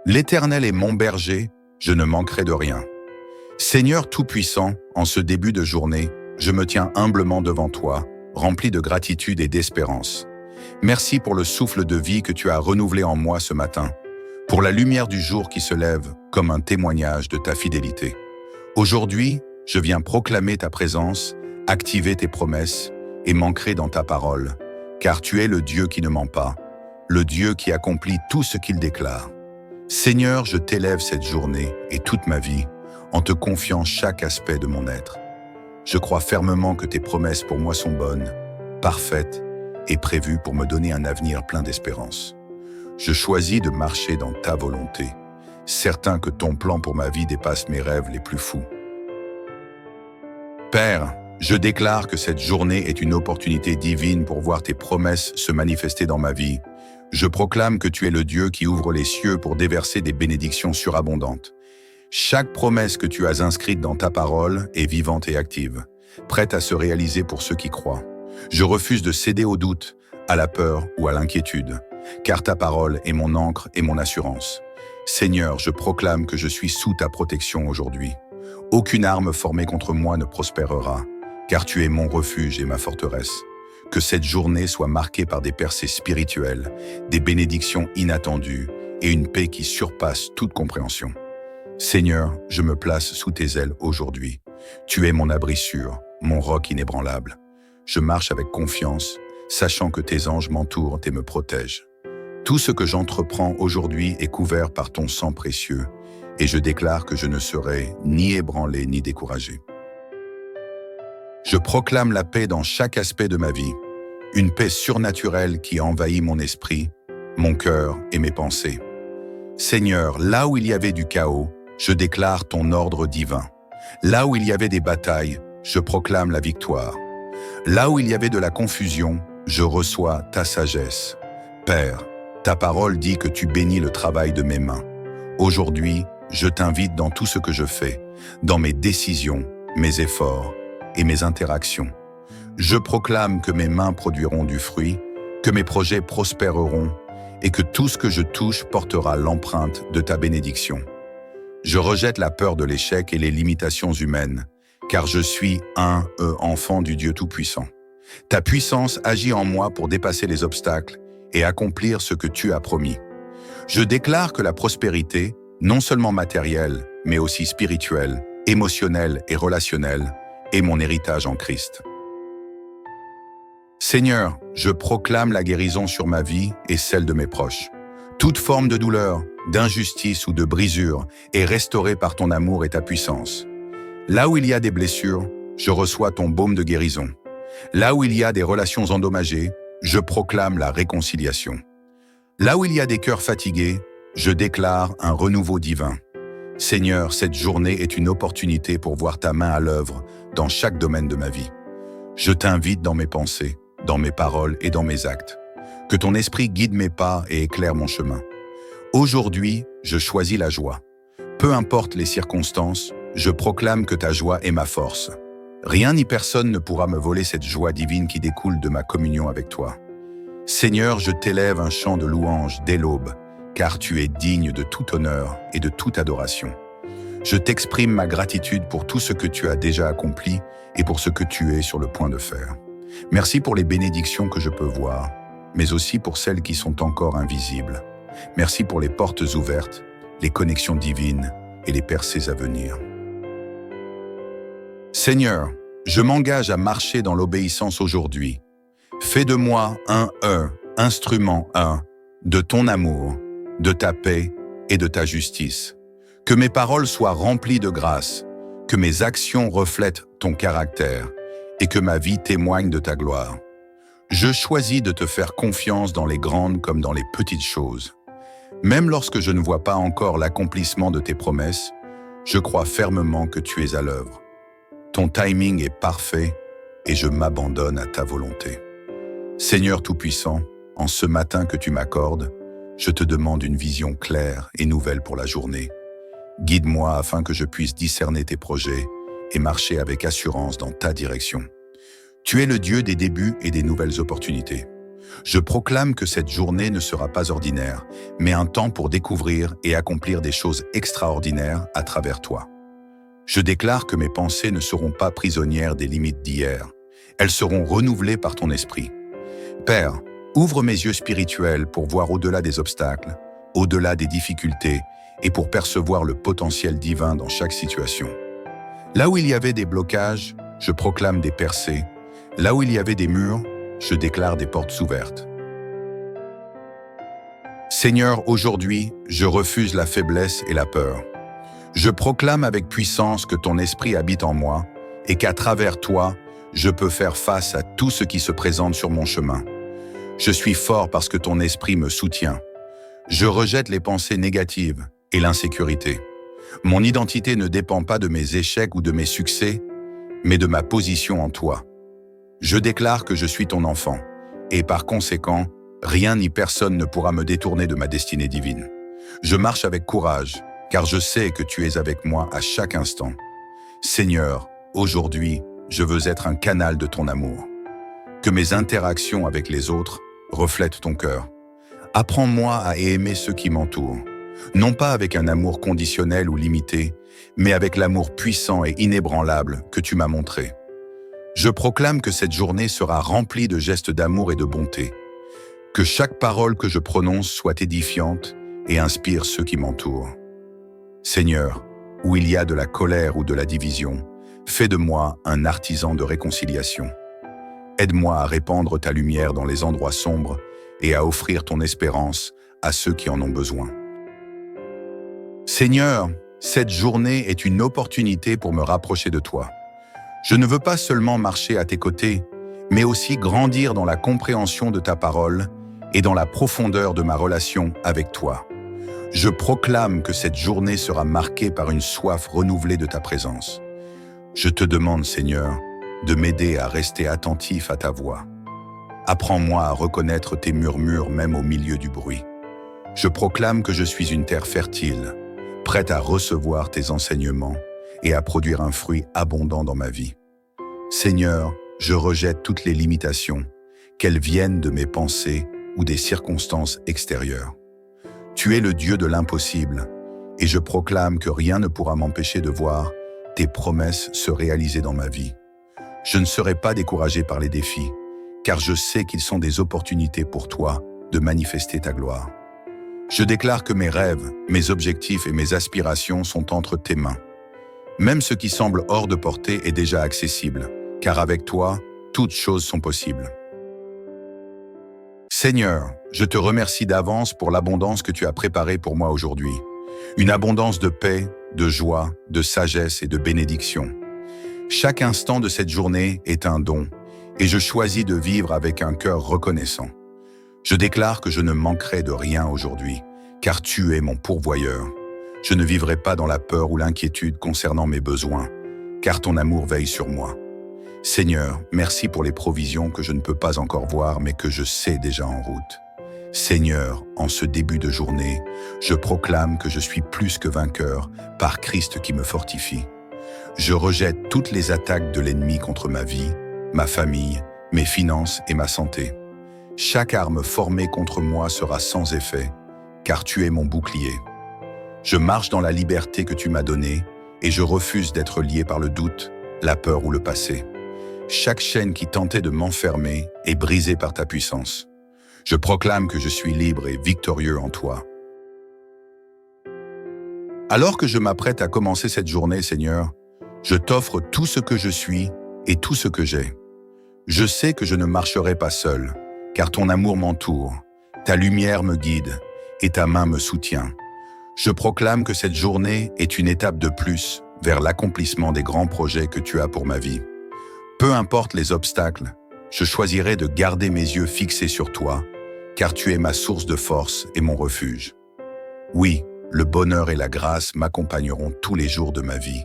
L'Éternel est mon berger, je ne manquerai de rien. Seigneur Tout-Puissant, en ce début de journée, je me tiens humblement devant toi, rempli de gratitude et d'espérance. Merci pour le souffle de vie que tu as renouvelé en moi ce matin, pour la lumière du jour qui se lève comme un témoignage de ta fidélité. Aujourd'hui, je viens proclamer ta présence, activer tes promesses et m'ancrer dans ta parole, car tu es le Dieu qui ne ment pas, le Dieu qui accomplit tout ce qu'il déclare. Seigneur, je t'élève cette journée et toute ma vie, en te confiant chaque aspect de mon être. Je crois fermement que tes promesses pour moi sont bonnes, parfaites et prévues pour me donner un avenir plein d'espérance. Je choisis de marcher dans ta volonté, certain que ton plan pour ma vie dépasse mes rêves les plus fous. Père, je déclare que cette journée est une opportunité divine pour voir tes promesses se manifester dans ma vie. Je proclame que tu es le Dieu qui ouvre les cieux pour déverser des bénédictions surabondantes. Chaque promesse que tu as inscrite dans ta parole est vivante et active, prête à se réaliser pour ceux qui croient. Je refuse de céder au doute, à la peur ou à l'inquiétude, car ta parole est mon ancre et mon assurance. Seigneur, je proclame que je suis sous ta protection aujourd'hui. Aucune arme formée contre moi ne prospérera, car tu es mon refuge et ma forteresse. Que cette journée soit marquée par des percées spirituelles, des bénédictions inattendues et une paix qui surpasse toute compréhension. Seigneur, je me place sous tes ailes aujourd'hui. Tu es mon abri sûr, mon roc inébranlable. Je marche avec confiance, sachant que tes anges m'entourent et me protègent. Tout ce que j'entreprends aujourd'hui est couvert par ton sang précieux, et je déclare que je ne serai ni ébranlé ni découragé. Je proclame la paix dans chaque aspect de ma vie, une paix surnaturelle qui envahit mon esprit, mon cœur et mes pensées. Seigneur, là où il y avait du chaos, je déclare ton ordre divin. Là où il y avait des batailles, je proclame la victoire. Là où il y avait de la confusion, je reçois ta sagesse. Père, ta parole dit que tu bénis le travail de mes mains. Aujourd'hui, je t'invite dans tout ce que je fais, dans mes décisions, mes efforts et mes interactions. Je proclame que mes mains produiront du fruit, que mes projets prospéreront et que tout ce que je touche portera l'empreinte de ta bénédiction. Je rejette la peur de l'échec et les limitations humaines, car je suis un enfant du Dieu Tout-Puissant. Ta puissance agit en moi pour dépasser les obstacles et accomplir ce que tu as promis. Je déclare que la prospérité, non seulement matérielle, mais aussi spirituelle, émotionnelle et relationnelle, est mon héritage en Christ. Seigneur, je proclame la guérison sur ma vie et celle de mes proches. Toute forme de douleur, d'injustice ou de brisure est restaurée par ton amour et ta puissance. Là où il y a des blessures, je reçois ton baume de guérison. Là où il y a des relations endommagées, je proclame la réconciliation. Là où il y a des cœurs fatigués, je déclare un renouveau divin. Seigneur, cette journée est une opportunité pour voir ta main à l'œuvre dans chaque domaine de ma vie. Je t'invite dans mes pensées, dans mes paroles et dans mes actes. Que ton esprit guide mes pas et éclaire mon chemin. Aujourd'hui, je choisis la joie. Peu importe les circonstances, je proclame que ta joie est ma force. Rien ni personne ne pourra me voler cette joie divine qui découle de ma communion avec toi. Seigneur, je t'élève un chant de louange dès l'aube, car tu es digne de tout honneur et de toute adoration. Je t'exprime ma gratitude pour tout ce que tu as déjà accompli et pour ce que tu es sur le point de faire. Merci pour les bénédictions que je peux voir, mais aussi pour celles qui sont encore invisibles. Merci pour les portes ouvertes, les connexions divines et les percées à venir. Seigneur, je m'engage à marcher dans l'obéissance aujourd'hui. Fais de moi un instrument de ton amour, de ta paix et de ta justice. Que mes paroles soient remplies de grâce, que mes actions reflètent ton caractère et que ma vie témoigne de ta gloire. Je choisis de te faire confiance dans les grandes comme dans les petites choses. Même lorsque je ne vois pas encore l'accomplissement de tes promesses, je crois fermement que tu es à l'œuvre. Ton timing est parfait et je m'abandonne à ta volonté. Seigneur Tout-Puissant, en ce matin que tu m'accordes, je te demande une vision claire et nouvelle pour la journée. Guide-moi afin que je puisse discerner tes projets et marcher avec assurance dans ta direction. Tu es le Dieu des débuts et des nouvelles opportunités. Je proclame que cette journée ne sera pas ordinaire, mais un temps pour découvrir et accomplir des choses extraordinaires à travers toi. Je déclare que mes pensées ne seront pas prisonnières des limites d'hier. Elles seront renouvelées par ton esprit. Père, ouvre mes yeux spirituels pour voir au-delà des obstacles, au-delà des difficultés et pour percevoir le potentiel divin dans chaque situation. Là où il y avait des blocages, je proclame des percées. Là où il y avait des murs, je déclare des portes ouvertes. Seigneur, aujourd'hui, je refuse la faiblesse et la peur. Je proclame avec puissance que ton esprit habite en moi et qu'à travers toi, je peux faire face à tout ce qui se présente sur mon chemin. Je suis fort parce que ton esprit me soutient. Je rejette les pensées négatives et l'insécurité. Mon identité ne dépend pas de mes échecs ou de mes succès, mais de ma position en toi. Je déclare que je suis ton enfant, et par conséquent, rien ni personne ne pourra me détourner de ma destinée divine. Je marche avec courage, car je sais que tu es avec moi à chaque instant. Seigneur, aujourd'hui, je veux être un canal de ton amour. Que mes interactions avec les autres reflètent ton cœur. Apprends-moi à aimer ceux qui m'entourent, non pas avec un amour conditionnel ou limité, mais avec l'amour puissant et inébranlable que tu m'as montré. Je proclame que cette journée sera remplie de gestes d'amour et de bonté. Que chaque parole que je prononce soit édifiante et inspire ceux qui m'entourent. Seigneur, où il y a de la colère ou de la division, fais de moi un artisan de réconciliation. Aide-moi à répandre ta lumière dans les endroits sombres et à offrir ton espérance à ceux qui en ont besoin. Seigneur, cette journée est une opportunité pour me rapprocher de toi. Je ne veux pas seulement marcher à tes côtés, mais aussi grandir dans la compréhension de ta parole et dans la profondeur de ma relation avec toi. Je proclame que cette journée sera marquée par une soif renouvelée de ta présence. Je te demande, Seigneur, de m'aider à rester attentif à ta voix. Apprends-moi à reconnaître tes murmures même au milieu du bruit. Je proclame que je suis une terre fertile, prête à recevoir tes enseignements et à produire un fruit abondant dans ma vie. Seigneur, je rejette toutes les limitations, qu'elles viennent de mes pensées ou des circonstances extérieures. Tu es le Dieu de l'impossible, et je proclame que rien ne pourra m'empêcher de voir tes promesses se réaliser dans ma vie. Je ne serai pas découragé par les défis, car je sais qu'ils sont des opportunités pour toi de manifester ta gloire. Je déclare que mes rêves, mes objectifs et mes aspirations sont entre tes mains. Même ce qui semble hors de portée est déjà accessible, car avec toi, toutes choses sont possibles. Seigneur, je te remercie d'avance pour l'abondance que tu as préparée pour moi aujourd'hui. Une abondance de paix, de joie, de sagesse et de bénédiction. Chaque instant de cette journée est un don, et je choisis de vivre avec un cœur reconnaissant. Je déclare que je ne manquerai de rien aujourd'hui, car tu es mon pourvoyeur. Je ne vivrai pas dans la peur ou l'inquiétude concernant mes besoins, car ton amour veille sur moi. Seigneur, merci pour les provisions que je ne peux pas encore voir, mais que je sais déjà en route. Seigneur, en ce début de journée, je proclame que je suis plus que vainqueur par Christ qui me fortifie. Je rejette toutes les attaques de l'ennemi contre ma vie, ma famille, mes finances et ma santé. Chaque arme formée contre moi sera sans effet, car tu es mon bouclier. Je marche dans la liberté que tu m'as donnée et je refuse d'être lié par le doute, la peur ou le passé. Chaque chaîne qui tentait de m'enfermer est brisée par ta puissance. Je proclame que je suis libre et victorieux en toi. Alors que je m'apprête à commencer cette journée, Seigneur, je t'offre tout ce que je suis et tout ce que j'ai. Je sais que je ne marcherai pas seul, car ton amour m'entoure, ta lumière me guide et ta main me soutient. Je proclame que cette journée est une étape de plus vers l'accomplissement des grands projets que tu as pour ma vie. Peu importe les obstacles, je choisirai de garder mes yeux fixés sur toi, car tu es ma source de force et mon refuge. Oui, le bonheur et la grâce m'accompagneront tous les jours de ma vie,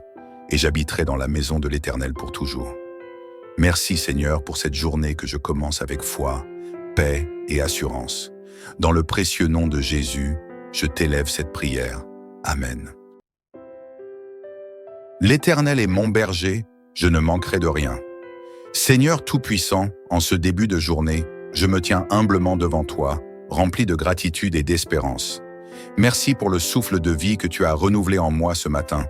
et j'habiterai dans la maison de l'Éternel pour toujours. Merci Seigneur pour cette journée que je commence avec foi, paix et assurance. Dans le précieux nom de Jésus, je t'élève cette prière. Amen. L'Éternel est mon berger, je ne manquerai de rien. Seigneur Tout-Puissant, en ce début de journée, je me tiens humblement devant toi, rempli de gratitude et d'espérance. Merci pour le souffle de vie que tu as renouvelé en moi ce matin,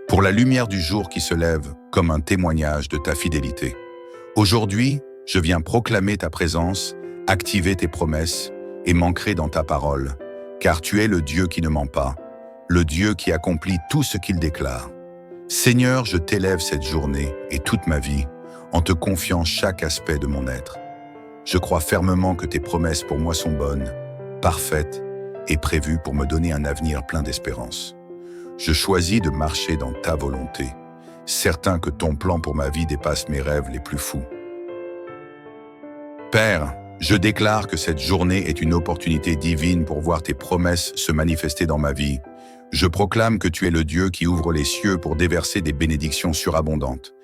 pour la lumière du jour qui se lève comme un témoignage de ta fidélité. Aujourd'hui, je viens proclamer ta présence, activer tes promesses et m'ancrer dans ta parole, car tu es le Dieu qui ne ment pas, le Dieu qui accomplit tout ce qu'il déclare. Seigneur, je t'élève cette journée et toute ma vie, en te confiant chaque aspect de mon être. Je crois fermement que tes promesses pour moi sont bonnes, parfaites et prévues pour me donner un avenir plein d'espérance. Je choisis de marcher dans ta volonté, certain que ton plan pour ma vie dépasse mes rêves les plus fous. Père, je déclare que cette journée est une opportunité divine pour voir tes promesses se manifester dans ma vie. Je proclame que tu es le Dieu qui ouvre les cieux pour déverser des bénédictions surabondantes.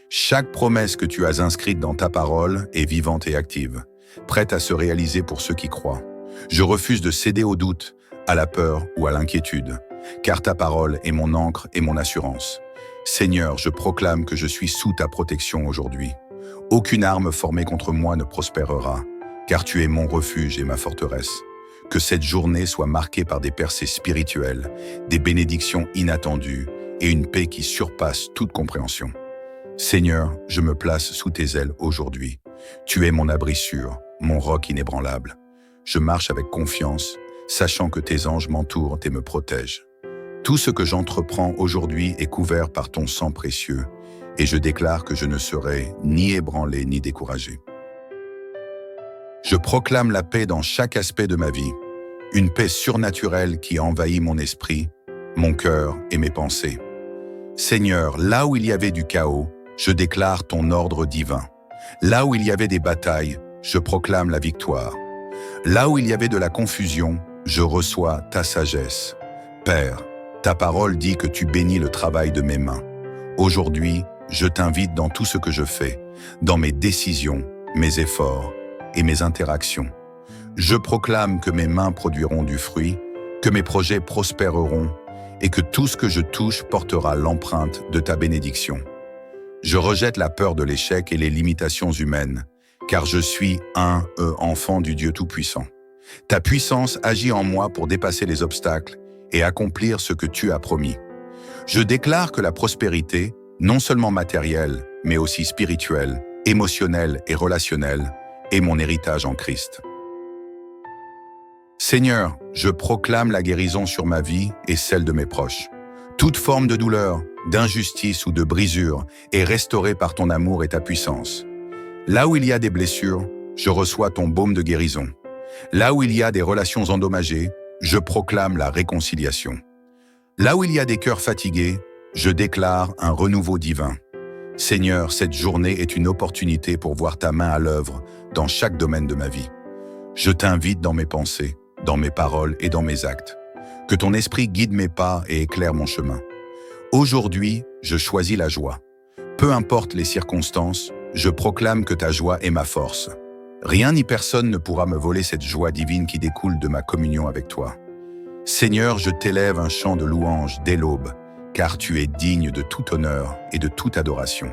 Chaque promesse que tu as inscrite dans ta parole est vivante et active, prête à se réaliser pour ceux qui croient. Je refuse de céder au doute, à la peur ou à l'inquiétude, car ta parole est mon ancre et mon assurance. Seigneur, je proclame que je suis sous ta protection aujourd'hui. Aucune arme formée contre moi ne prospérera, car tu es mon refuge et ma forteresse. Que cette journée soit marquée par des percées spirituelles, des bénédictions inattendues et une paix qui surpasse toute compréhension. Seigneur, je me place sous tes ailes aujourd'hui. Tu es mon abri sûr, mon roc inébranlable. Je marche avec confiance, sachant que tes anges m'entourent et me protègent. Tout ce que j'entreprends aujourd'hui est couvert par ton sang précieux, et je déclare que je ne serai ni ébranlé ni découragé. Je proclame la paix dans chaque aspect de ma vie, une paix surnaturelle qui envahit mon esprit, mon cœur et mes pensées. Seigneur, là où il y avait du chaos, je déclare ton ordre divin. Là où il y avait des batailles, je proclame la victoire. Là où il y avait de la confusion, je reçois ta sagesse. Père, ta parole dit que tu bénis le travail de mes mains. Aujourd'hui, je t'invite dans tout ce que je fais, dans mes décisions, mes efforts et mes interactions. Je proclame que mes mains produiront du fruit, que mes projets prospéreront et que tout ce que je touche portera l'empreinte de ta bénédiction. Je rejette la peur de l'échec et les limitations humaines, car je suis un enfant du Dieu Tout-Puissant. Ta puissance agit en moi pour dépasser les obstacles et accomplir ce que tu as promis. Je déclare que la prospérité, non seulement matérielle, mais aussi spirituelle, émotionnelle et relationnelle, est mon héritage en Christ. Seigneur, je proclame la guérison sur ma vie et celle de mes proches. Toute forme de douleur, d'injustice ou de brisure est restaurée par ton amour et ta puissance. Là où il y a des blessures, je reçois ton baume de guérison. Là où il y a des relations endommagées, je proclame la réconciliation. Là où il y a des cœurs fatigués, je déclare un renouveau divin. Seigneur, cette journée est une opportunité pour voir ta main à l'œuvre dans chaque domaine de ma vie. Je t'invite dans mes pensées, dans mes paroles et dans mes actes. Que ton esprit guide mes pas et éclaire mon chemin. Aujourd'hui, je choisis la joie. Peu importe les circonstances, je proclame que ta joie est ma force. Rien ni personne ne pourra me voler cette joie divine qui découle de ma communion avec toi. Seigneur, je t'élève un chant de louange dès l'aube, car tu es digne de tout honneur et de toute adoration.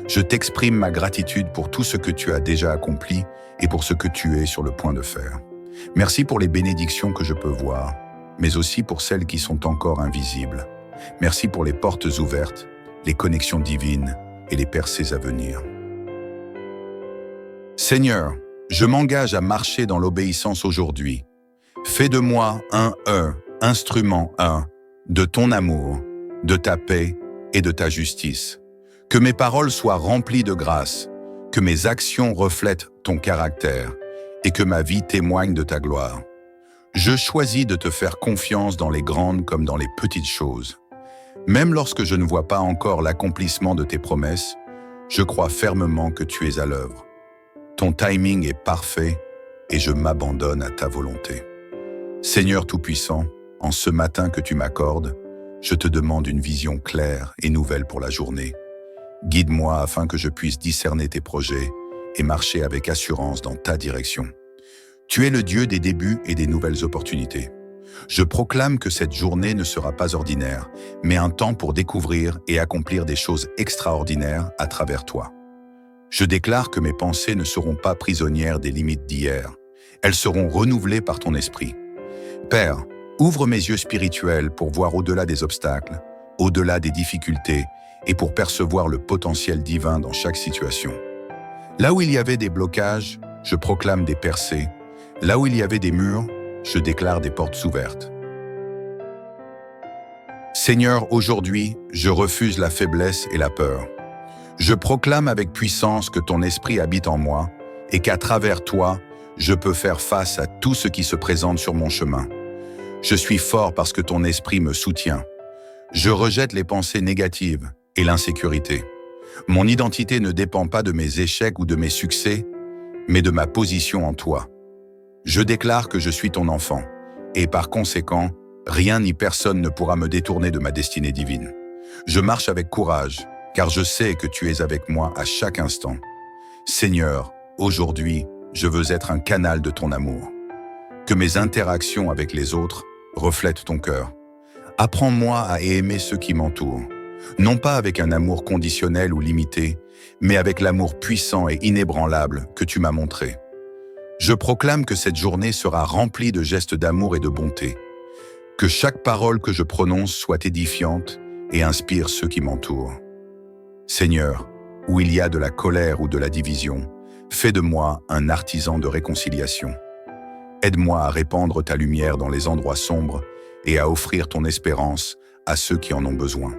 Je t'exprime ma gratitude pour tout ce que tu as déjà accompli et pour ce que tu es sur le point de faire. Merci pour les bénédictions que je peux voir, mais aussi pour celles qui sont encore invisibles. Merci pour les portes ouvertes, les connexions divines et les percées à venir. Seigneur, je m'engage à marcher dans l'obéissance aujourd'hui. Fais de moi un instrument de ton amour, de ta paix et de ta justice. Que mes paroles soient remplies de grâce, que mes actions reflètent ton caractère et que ma vie témoigne de ta gloire. Je choisis de te faire confiance dans les grandes comme dans les petites choses. Même lorsque je ne vois pas encore l'accomplissement de tes promesses, je crois fermement que tu es à l'œuvre. Ton timing est parfait et je m'abandonne à ta volonté. Seigneur Tout-Puissant, en ce matin que tu m'accordes, je te demande une vision claire et nouvelle pour la journée. Guide-moi afin que je puisse discerner tes projets et marcher avec assurance dans ta direction. Tu es le Dieu des débuts et des nouvelles opportunités. Je proclame que cette journée ne sera pas ordinaire, mais un temps pour découvrir et accomplir des choses extraordinaires à travers toi. Je déclare que mes pensées ne seront pas prisonnières des limites d'hier. Elles seront renouvelées par ton esprit. Père, ouvre mes yeux spirituels pour voir au-delà des obstacles, au-delà des difficultés et pour percevoir le potentiel divin dans chaque situation. Là où il y avait des blocages, je proclame des percées. Là où il y avait des murs, je déclare des portes ouvertes. Seigneur, aujourd'hui, je refuse la faiblesse et la peur. Je proclame avec puissance que ton esprit habite en moi et qu'à travers toi, je peux faire face à tout ce qui se présente sur mon chemin. Je suis fort parce que ton esprit me soutient. Je rejette les pensées négatives et l'insécurité. Mon identité ne dépend pas de mes échecs ou de mes succès, mais de ma position en toi. Je déclare que je suis ton enfant, et par conséquent, rien ni personne ne pourra me détourner de ma destinée divine. Je marche avec courage, car je sais que tu es avec moi à chaque instant. Seigneur, aujourd'hui, je veux être un canal de ton amour. Que mes interactions avec les autres reflètent ton cœur. Apprends-moi à aimer ceux qui m'entourent, non pas avec un amour conditionnel ou limité, mais avec l'amour puissant et inébranlable que tu m'as montré. Je proclame que cette journée sera remplie de gestes d'amour et de bonté. Que chaque parole que je prononce soit édifiante et inspire ceux qui m'entourent. Seigneur, où il y a de la colère ou de la division, fais de moi un artisan de réconciliation. Aide-moi à répandre ta lumière dans les endroits sombres et à offrir ton espérance à ceux qui en ont besoin.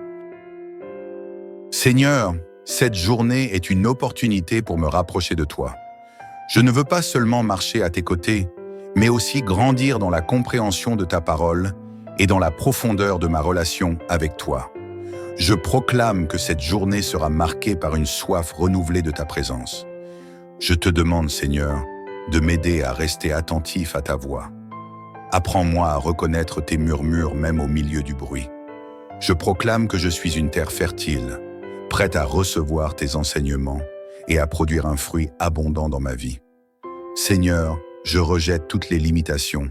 Seigneur, cette journée est une opportunité pour me rapprocher de toi. Je ne veux pas seulement marcher à tes côtés, mais aussi grandir dans la compréhension de ta parole et dans la profondeur de ma relation avec toi. Je proclame que cette journée sera marquée par une soif renouvelée de ta présence. Je te demande, Seigneur, de m'aider à rester attentif à ta voix. Apprends-moi à reconnaître tes murmures même au milieu du bruit. Je proclame que je suis une terre fertile, prête à recevoir tes enseignements et à produire un fruit abondant dans ma vie. Seigneur, je rejette toutes les limitations,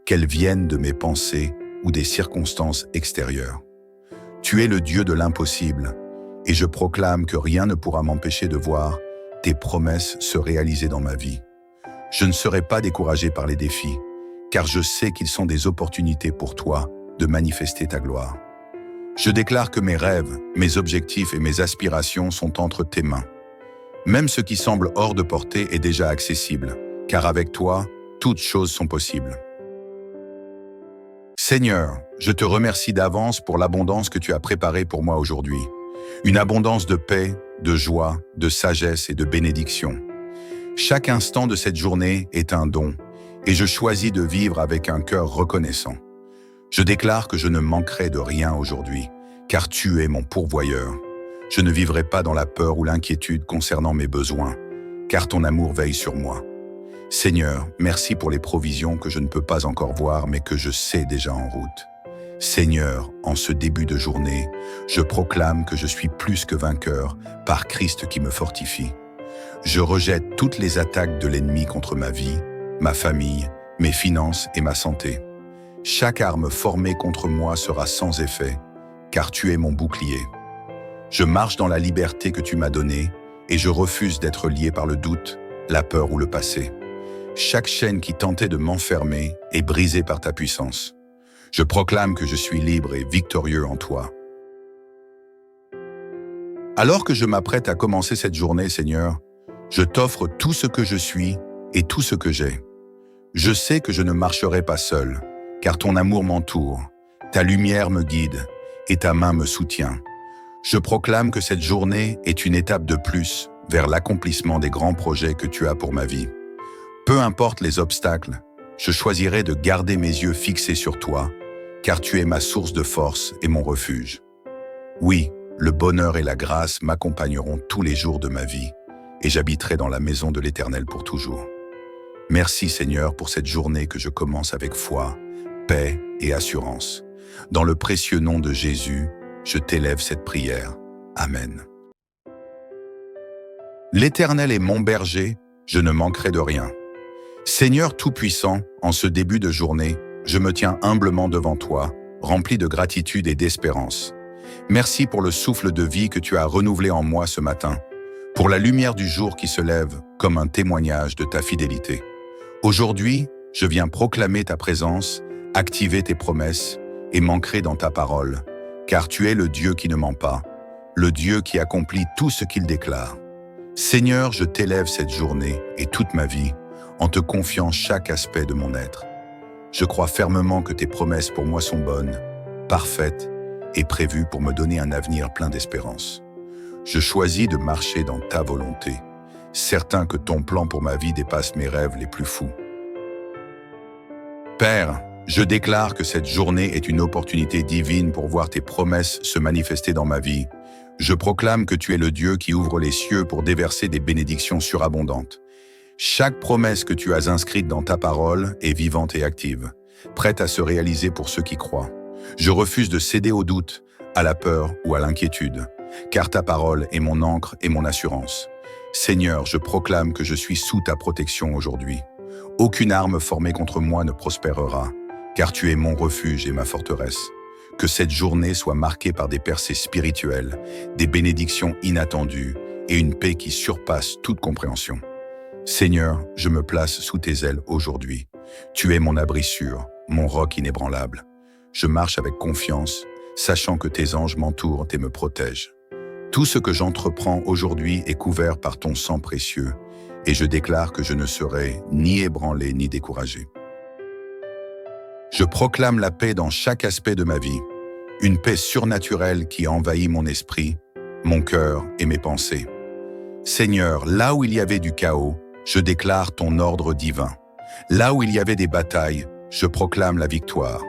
qu'elles viennent de mes pensées ou des circonstances extérieures. Tu es le Dieu de l'impossible, et je proclame que rien ne pourra m'empêcher de voir tes promesses se réaliser dans ma vie. Je ne serai pas découragé par les défis, car je sais qu'ils sont des opportunités pour toi de manifester ta gloire. Je déclare que mes rêves, mes objectifs et mes aspirations sont entre tes mains. Même ce qui semble hors de portée est déjà accessible, car avec toi, toutes choses sont possibles. Seigneur, je te remercie d'avance pour l'abondance que tu as préparée pour moi aujourd'hui. Une abondance de paix, de joie, de sagesse et de bénédiction. Chaque instant de cette journée est un don, et je choisis de vivre avec un cœur reconnaissant. Je déclare que je ne manquerai de rien aujourd'hui, car tu es mon pourvoyeur. Je ne vivrai pas dans la peur ou l'inquiétude concernant mes besoins, car ton amour veille sur moi. Seigneur, merci pour les provisions que je ne peux pas encore voir, mais que je sais déjà en route. Seigneur, en ce début de journée, je proclame que je suis plus que vainqueur par Christ qui me fortifie. Je rejette toutes les attaques de l'ennemi contre ma vie, ma famille, mes finances et ma santé. Chaque arme formée contre moi sera sans effet, car tu es mon bouclier. Je marche dans la liberté que tu m'as donnée et je refuse d'être lié par le doute, la peur ou le passé. Chaque chaîne qui tentait de m'enfermer est brisée par ta puissance. Je proclame que je suis libre et victorieux en toi. Alors que je m'apprête à commencer cette journée, Seigneur, je t'offre tout ce que je suis et tout ce que j'ai. Je sais que je ne marcherai pas seul, car ton amour m'entoure, ta lumière me guide et ta main me soutient. Je proclame que cette journée est une étape de plus vers l'accomplissement des grands projets que tu as pour ma vie. Peu importe les obstacles, je choisirai de garder mes yeux fixés sur toi, car tu es ma source de force et mon refuge. Oui, le bonheur et la grâce m'accompagneront tous les jours de ma vie, et j'habiterai dans la maison de l'Éternel pour toujours. Merci Seigneur pour cette journée que je commence avec foi, paix et assurance. Dans le précieux nom de Jésus, je t'élève cette prière. Amen. L'Éternel est mon berger, je ne manquerai de rien. Seigneur Tout-Puissant, en ce début de journée, je me tiens humblement devant toi, rempli de gratitude et d'espérance. Merci pour le souffle de vie que tu as renouvelé en moi ce matin, pour la lumière du jour qui se lève comme un témoignage de ta fidélité. Aujourd'hui, je viens proclamer ta présence, activer tes promesses et m'ancrer dans ta parole, car tu es le Dieu qui ne ment pas, le Dieu qui accomplit tout ce qu'il déclare. Seigneur, je t'élève cette journée et toute ma vie en te confiant chaque aspect de mon être. Je crois fermement que tes promesses pour moi sont bonnes, parfaites et prévues pour me donner un avenir plein d'espérance. Je choisis de marcher dans ta volonté, certain que ton plan pour ma vie dépasse mes rêves les plus fous. Père, je déclare que cette journée est une opportunité divine pour voir tes promesses se manifester dans ma vie. Je proclame que tu es le Dieu qui ouvre les cieux pour déverser des bénédictions surabondantes. Chaque promesse que tu as inscrite dans ta parole est vivante et active, prête à se réaliser pour ceux qui croient. Je refuse de céder au doute, à la peur ou à l'inquiétude, car ta parole est mon ancre et mon assurance. Seigneur, je proclame que je suis sous ta protection aujourd'hui. Aucune arme formée contre moi ne prospérera, car tu es mon refuge et ma forteresse. Que cette journée soit marquée par des percées spirituelles, des bénédictions inattendues et une paix qui surpasse toute compréhension. Seigneur, je me place sous tes ailes aujourd'hui. Tu es mon abri sûr, mon roc inébranlable. Je marche avec confiance, sachant que tes anges m'entourent et me protègent. Tout ce que j'entreprends aujourd'hui est couvert par ton sang précieux, et je déclare que je ne serai ni ébranlé ni découragé. Je proclame la paix dans chaque aspect de ma vie, une paix surnaturelle qui envahit mon esprit, mon cœur et mes pensées. Seigneur, là où il y avait du chaos, je déclare ton ordre divin. Là où il y avait des batailles, je proclame la victoire.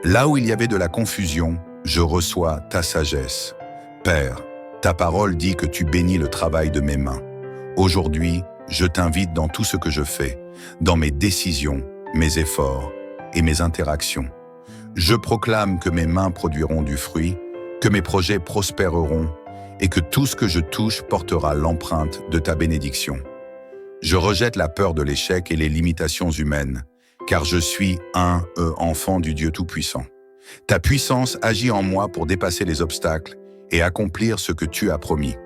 Là où il y avait de la confusion, je reçois ta sagesse. Père, ta parole dit que tu bénis le travail de mes mains. Aujourd'hui, je t'invite dans tout ce que je fais, dans mes décisions, mes efforts et mes interactions. Je proclame que mes mains produiront du fruit, que mes projets prospéreront et que tout ce que je touche portera l'empreinte de ta bénédiction. Je rejette la peur de l'échec et les limitations humaines, car je suis un enfant du Dieu Tout-Puissant. Ta puissance agit en moi pour dépasser les obstacles et accomplir ce que tu as promis.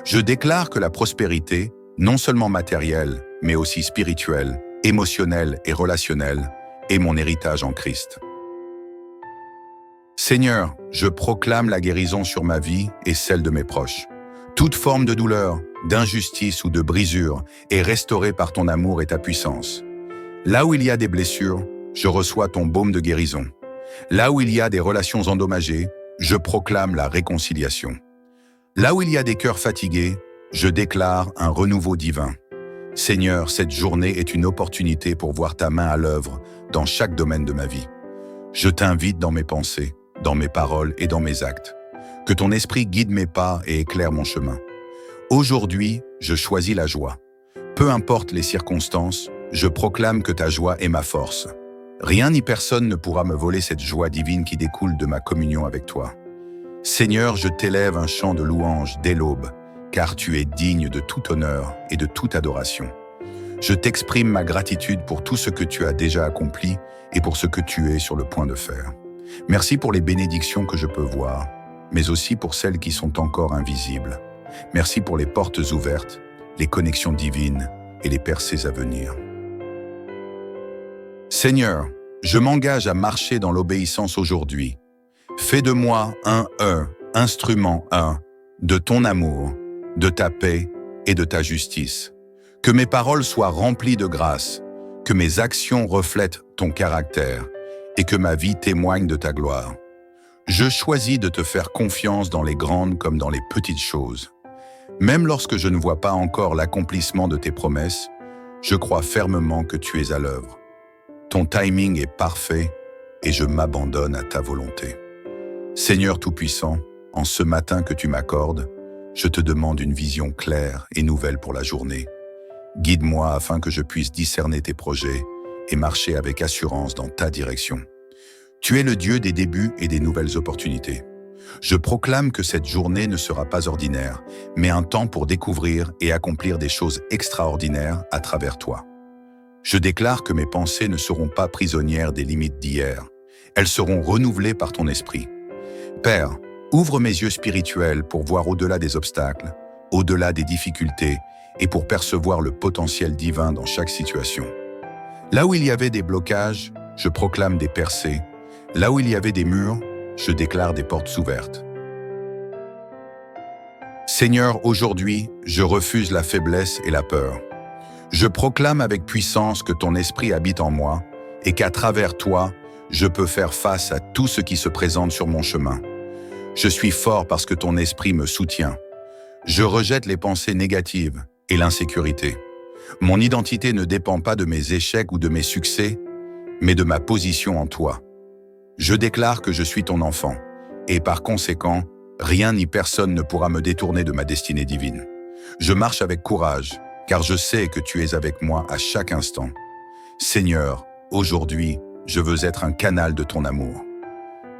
Je déclare que la prospérité, non seulement matérielle, mais aussi spirituelle, émotionnelle et relationnelle, est mon héritage en Christ. Seigneur, je proclame la guérison sur ma vie et celle de mes proches. Toute forme de douleur, d'injustice ou de brisure est restaurée par ton amour et ta puissance. Là où il y a des blessures, je reçois ton baume de guérison. Là où il y a des relations endommagées, je proclame la réconciliation. Là où il y a des cœurs fatigués, je déclare un renouveau divin. Seigneur, cette journée est une opportunité pour voir ta main à l'œuvre dans chaque domaine de ma vie. Je t'invite dans mes pensées, dans mes paroles et dans mes actes. Que ton esprit guide mes pas et éclaire mon chemin. Aujourd'hui, je choisis la joie. Peu importe les circonstances, je proclame que ta joie est ma force. Rien ni personne ne pourra me voler cette joie divine qui découle de ma communion avec toi. Seigneur, je t'élève un chant de louange dès l'aube, car tu es digne de tout honneur et de toute adoration. Je t'exprime ma gratitude pour tout ce que tu as déjà accompli et pour ce que tu es sur le point de faire. Merci pour les bénédictions que je peux voir, mais aussi pour celles qui sont encore invisibles. Merci pour les portes ouvertes, les connexions divines et les percées à venir. Seigneur, je m'engage à marcher dans l'obéissance aujourd'hui. Fais de moi un instrument de ton amour, de ta paix et de ta justice. Que mes paroles soient remplies de grâce, que mes actions reflètent ton caractère et que ma vie témoigne de ta gloire. Je choisis de te faire confiance dans les grandes comme dans les petites choses. Même lorsque je ne vois pas encore l'accomplissement de tes promesses, je crois fermement que tu es à l'œuvre. Ton timing est parfait et je m'abandonne à ta volonté. Seigneur Tout-Puissant, en ce matin que tu m'accordes, je te demande une vision claire et nouvelle pour la journée. Guide-moi afin que je puisse discerner tes projets et marcher avec assurance dans ta direction. Tu es le Dieu des débuts et des nouvelles opportunités. Je proclame que cette journée ne sera pas ordinaire, mais un temps pour découvrir et accomplir des choses extraordinaires à travers toi. Je déclare que mes pensées ne seront pas prisonnières des limites d'hier. Elles seront renouvelées par ton esprit. Père, ouvre mes yeux spirituels pour voir au-delà des obstacles, au-delà des difficultés et pour percevoir le potentiel divin dans chaque situation. Là où il y avait des blocages, je proclame des percées. Là où il y avait des murs, je déclare des portes ouvertes. Seigneur, aujourd'hui, je refuse la faiblesse et la peur. Je proclame avec puissance que ton esprit habite en moi et qu'à travers toi, je peux faire face à tout ce qui se présente sur mon chemin. Je suis fort parce que ton esprit me soutient. Je rejette les pensées négatives et l'insécurité. Mon identité ne dépend pas de mes échecs ou de mes succès, mais de ma position en toi. Je déclare que je suis ton enfant, et par conséquent, rien ni personne ne pourra me détourner de ma destinée divine. Je marche avec courage, car je sais que tu es avec moi à chaque instant. Seigneur, aujourd'hui, je veux être un canal de ton amour.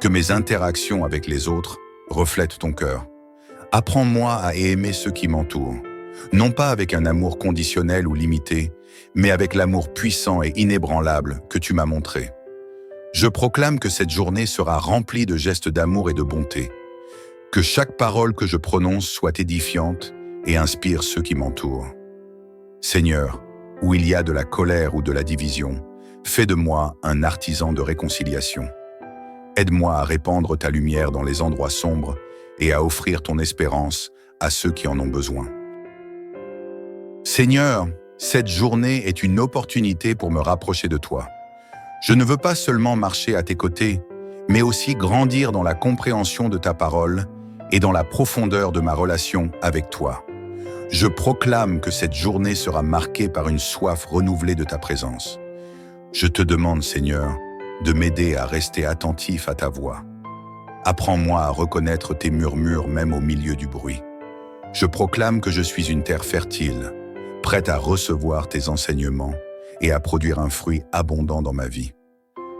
Que mes interactions avec les autres reflètent ton cœur. Apprends-moi à aimer ceux qui m'entourent, non pas avec un amour conditionnel ou limité, mais avec l'amour puissant et inébranlable que tu m'as montré. Je proclame que cette journée sera remplie de gestes d'amour et de bonté, que chaque parole que je prononce soit édifiante et inspire ceux qui m'entourent. Seigneur, où il y a de la colère ou de la division, fais de moi un artisan de réconciliation. Aide-moi à répandre ta lumière dans les endroits sombres et à offrir ton espérance à ceux qui en ont besoin. Seigneur, cette journée est une opportunité pour me rapprocher de toi. Je ne veux pas seulement marcher à tes côtés, mais aussi grandir dans la compréhension de ta parole et dans la profondeur de ma relation avec toi. Je proclame que cette journée sera marquée par une soif renouvelée de ta présence. Je te demande, Seigneur, de m'aider à rester attentif à ta voix. Apprends-moi à reconnaître tes murmures même au milieu du bruit. Je proclame que je suis une terre fertile, prête à recevoir tes enseignements et à produire un fruit abondant dans ma vie.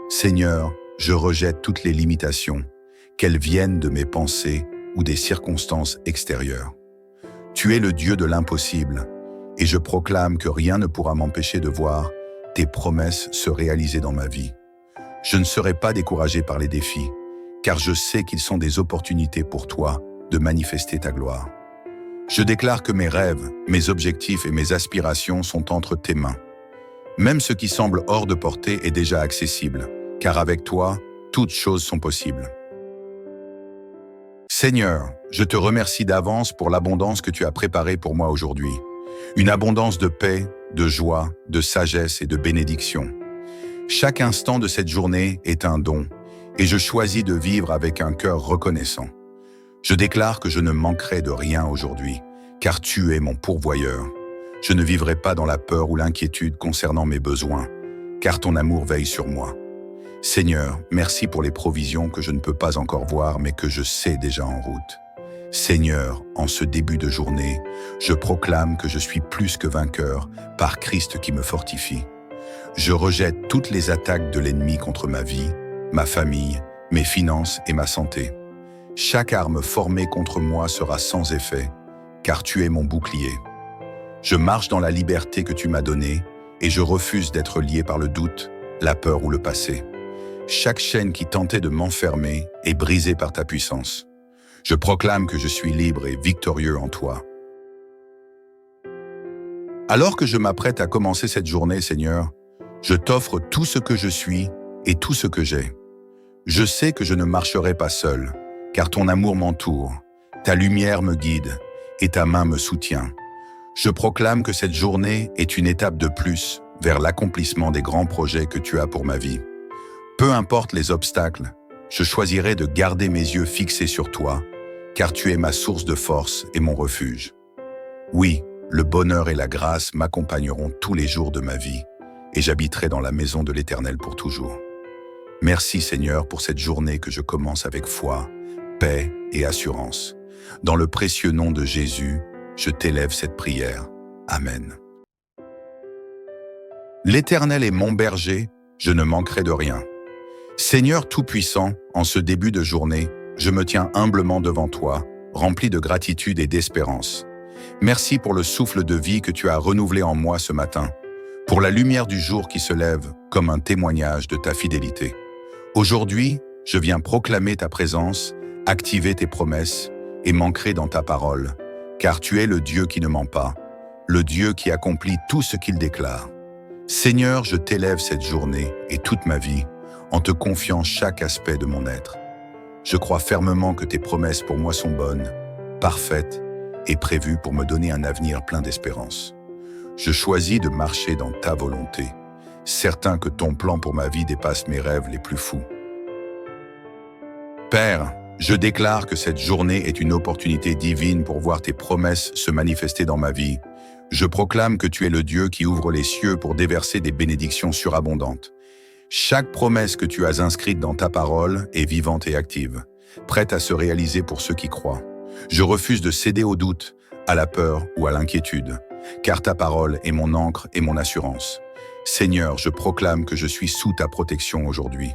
Seigneur, je rejette toutes les limitations, qu'elles viennent de mes pensées ou des circonstances extérieures. Tu es le Dieu de l'impossible, et je proclame que rien ne pourra m'empêcher de voir tes promesses se réaliser dans ma vie. Je ne serai pas découragé par les défis, car je sais qu'ils sont des opportunités pour toi de manifester ta gloire. Je déclare que mes rêves, mes objectifs et mes aspirations sont entre tes mains. Même ce qui semble hors de portée est déjà accessible, car avec toi, toutes choses sont possibles. Seigneur, je te remercie d'avance pour l'abondance que tu as préparée pour moi aujourd'hui. Une abondance de paix, de joie, de sagesse et de bénédiction. Chaque instant de cette journée est un don, et je choisis de vivre avec un cœur reconnaissant. Je déclare que je ne manquerai de rien aujourd'hui, car tu es mon pourvoyeur. Je ne vivrai pas dans la peur ou l'inquiétude concernant mes besoins, car ton amour veille sur moi. Seigneur, merci pour les provisions que je ne peux pas encore voir, mais que je sais déjà en route. Seigneur, en ce début de journée, je proclame que je suis plus que vainqueur par Christ qui me fortifie. Je rejette toutes les attaques de l'ennemi contre ma vie, ma famille, mes finances et ma santé. Chaque arme formée contre moi sera sans effet, car tu es mon bouclier. Je marche dans la liberté que tu m'as donnée et je refuse d'être lié par le doute, la peur ou le passé. Chaque chaîne qui tentait de m'enfermer est brisée par ta puissance. Je proclame que je suis libre et victorieux en toi. Alors que je m'apprête à commencer cette journée, Seigneur, je t'offre tout ce que je suis et tout ce que j'ai. Je sais que je ne marcherai pas seul, car ton amour m'entoure, ta lumière me guide et ta main me soutient. Je proclame que cette journée est une étape de plus vers l'accomplissement des grands projets que tu as pour ma vie. Peu importe les obstacles, je choisirai de garder mes yeux fixés sur toi, car tu es ma source de force et mon refuge. Oui, le bonheur et la grâce m'accompagneront tous les jours de ma vie, et j'habiterai dans la maison de l'Éternel pour toujours. Merci Seigneur pour cette journée que je commence avec foi, paix et assurance. Dans le précieux nom de Jésus, je t'élève cette prière. Amen. L'Éternel est mon berger, je ne manquerai de rien. Seigneur Tout-Puissant, en ce début de journée, je me tiens humblement devant toi, rempli de gratitude et d'espérance. Merci pour le souffle de vie que tu as renouvelé en moi ce matin, pour la lumière du jour qui se lève comme un témoignage de ta fidélité. Aujourd'hui, je viens proclamer ta présence, activer tes promesses et m'ancrer dans ta parole, car tu es le Dieu qui ne ment pas, le Dieu qui accomplit tout ce qu'il déclare. Seigneur, je t'élève cette journée et toute ma vie, en te confiant chaque aspect de mon être. Je crois fermement que tes promesses pour moi sont bonnes, parfaites et prévues pour me donner un avenir plein d'espérance. Je choisis de marcher dans ta volonté, certain que ton plan pour ma vie dépasse mes rêves les plus fous. Père, je déclare que cette journée est une opportunité divine pour voir tes promesses se manifester dans ma vie. Je proclame que tu es le Dieu qui ouvre les cieux pour déverser des bénédictions surabondantes. Chaque promesse que tu as inscrite dans ta parole est vivante et active, prête à se réaliser pour ceux qui croient. Je refuse de céder au doute, à la peur ou à l'inquiétude, car ta parole est mon ancre et mon assurance. Seigneur, je proclame que je suis sous ta protection aujourd'hui.